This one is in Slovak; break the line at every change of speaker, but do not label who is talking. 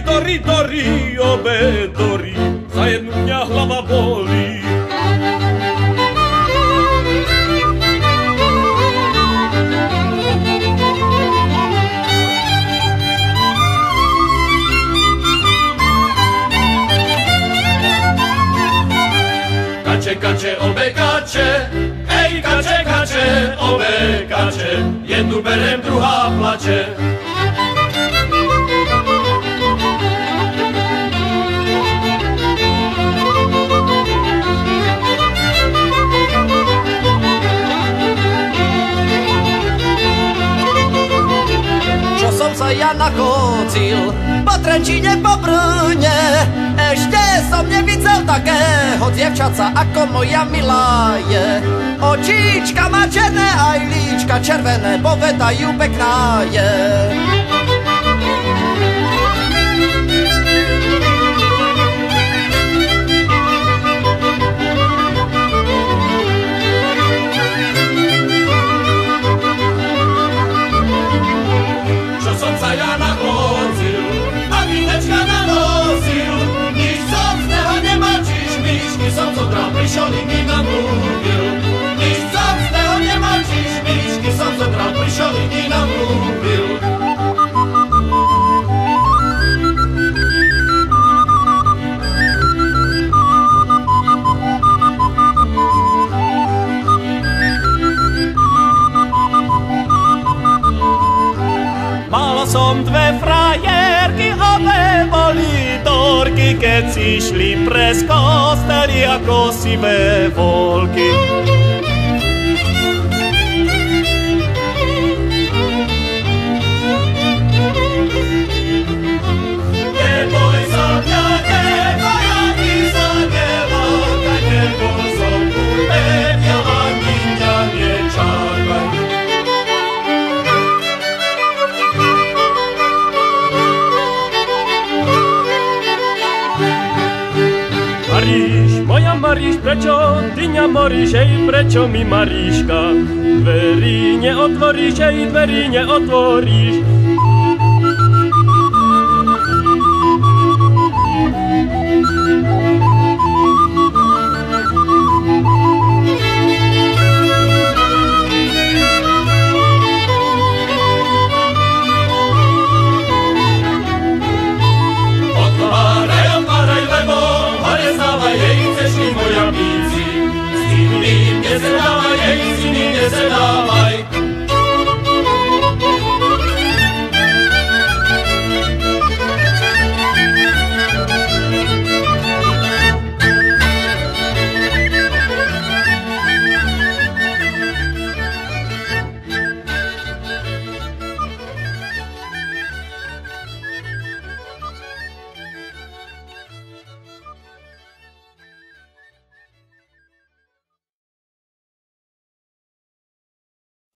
Dori, obe Dori, za jednu mňa hlava bolí. Kače, obe kače, ej kače, obe kače, jednu berem, druhá plače.
Čo som sa ja nakocil, po Trenčíne, po Brne, ešte som nevidel takého dievčaca, ako moja milá je. Očíčka má černé, aj líčka červené, povedajú pekná je.
Čo som sa ja nakocil, a vínečka nanosil, nič som z neho nemal, čiž myšky som zobral, prišiel i mi namluvil. Nič som z neho nemal, čiž myšky som zobral, prišiel i mi namluvil. Mal som dve frajerky, obe boli dorky, keď si šli prez kostely ako sivé volky. Neboj sa mňa, neboj ani sa neváhaj, nebol som u tebia, ani mňa nečakaj. Maríš, moja Maríš, prečo ty ňa moríš, ej, prečo mi Maríška dverí neotvoríš, ej, dverí neotvoríš. Jej, syny, nesedávaj,